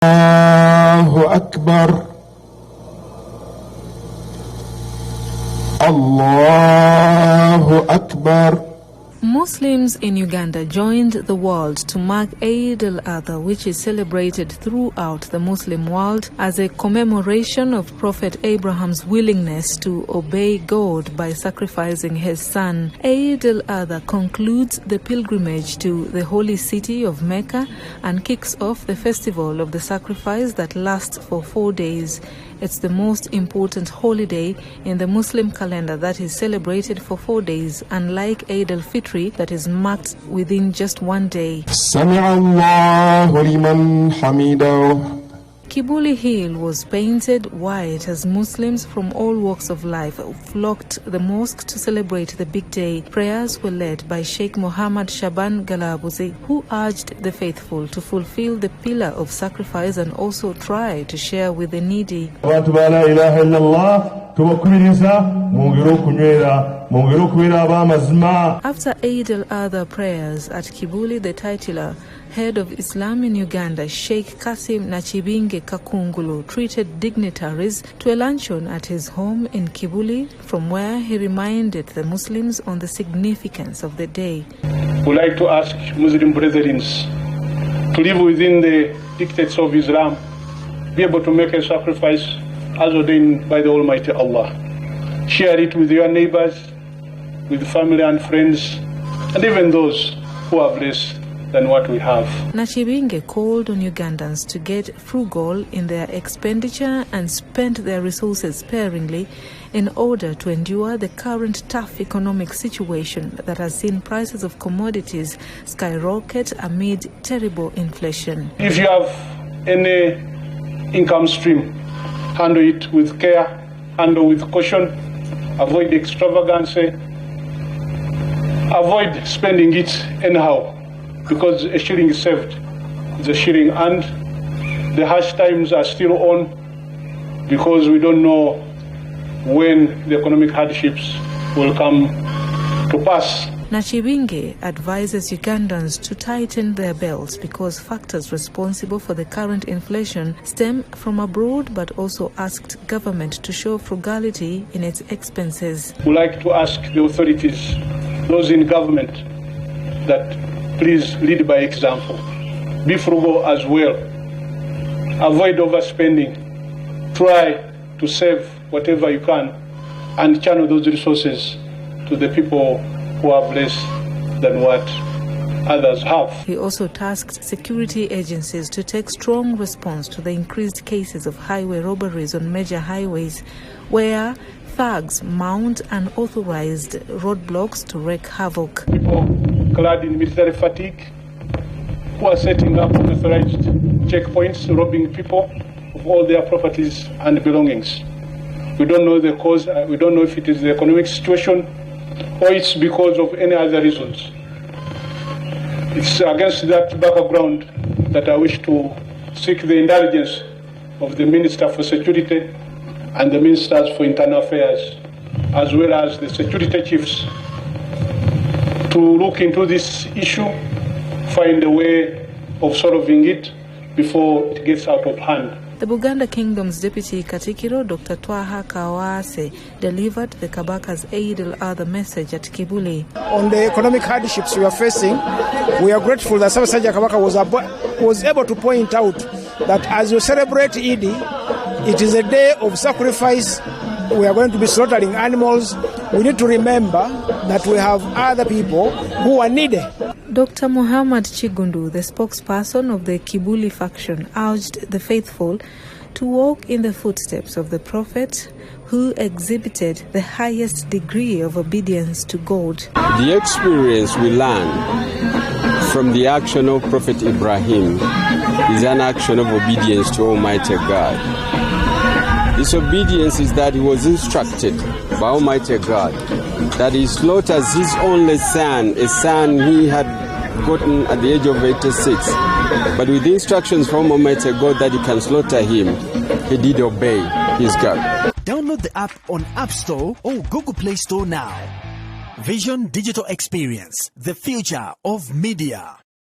الله أكبر الله أكبر. Muslims in Uganda joined the world to mark Idd Aduha, which is celebrated throughout the Muslim world as a commemoration of Prophet Abraham's willingness to obey God by sacrificing his son. Idd Aduha concludes the pilgrimage to the holy city of Mecca and kicks off the festival of the sacrifice that lasts for 4 days. It's the most important holiday in the Muslim calendar that is celebrated for 4 days, unlike Eid al-Fitr that is marked within just 1 day. سمع الله لمن حمده. Kibuli Hill was painted white as Muslims from all walks of life flocked the mosque to celebrate the big day. Prayers were led by Sheikh Muhammad Shaban Galabuzi, who urged the faithful to fulfill the pillar of sacrifice and also try to share with the needy. After Eid al-Adha prayers at Kibuli, the titular head of Islam in Uganda, Sheikh Kasim Nachibinge Kakungulu, treated dignitaries to a luncheon at his home in Kibuli, from where he reminded the Muslims on the significance of the day. We like to ask Muslim brethren to live within the dictates of Islam, be able to make a sacrifice as ordained by the Almighty Allah. Share it with your neighbors, with family and friends, and even those who have less than what we have. Nachibinge called on Ugandans to get frugal in their expenditure and spend their resources sparingly in order to endure the current tough economic situation that has seen prices of commodities skyrocket amid terrible inflation. If you have any income stream, handle it with care, handle with caution, avoid extravagance, avoid spending it anyhow, because a shilling is saved is a shilling, and the harsh times are still on because we don't know when the economic hardships will come to pass. Nachibinge advises Ugandans to tighten their belts because factors responsible for the current inflation stem from abroad, but also asked government to show frugality in its expenses. We like to ask the authorities, those in government, that please lead by example. Be frugal as well. Avoid overspending. Try to save whatever you can and channel those resources to the people who have less than what others have. He also tasked security agencies to take strong response to the increased cases of highway robberies on major highways, where thugs mount unauthorized roadblocks to wreak havoc. People clad in military fatigue who are setting up unauthorized checkpoints, robbing people of all their properties and belongings. We don't know the cause. We don't know if it is the economic situation or it's because of any other reasons. It's against that background that I wish to seek the indulgence of the Minister for Security and the Ministers for Internal Affairs, as well as the security chiefs, to look into this issue, find a way of solving it before it gets out of hand. The Buganda Kingdom's Deputy Katikiro, Dr. Twaha Kawase, delivered the Kabaka's Eid al-Adha message at Kibuli. On the economic hardships we are facing, we are grateful that Ssaabasajja Kabaka was able to point out that as we celebrate Eid, it is a day of sacrifice. We are going to be slaughtering animals. We need to remember that we have other people who are needy. Dr. Muhammad Chigundu, the spokesperson of the Kibuli faction, urged the faithful to walk in the footsteps of the Prophet, who exhibited the highest degree of obedience to God. The experience we learn from the action of Prophet Ibrahim is an action of obedience to Almighty God. This obedience is that he was instructed by Almighty God that he slaughters his only son, a son he had gotten at the age of 86. But with the instructions from Almighty God that he can slaughter him, he did obey his God. Download the app on App Store or Google Play Store now. Vision Digital Experience, the future of media.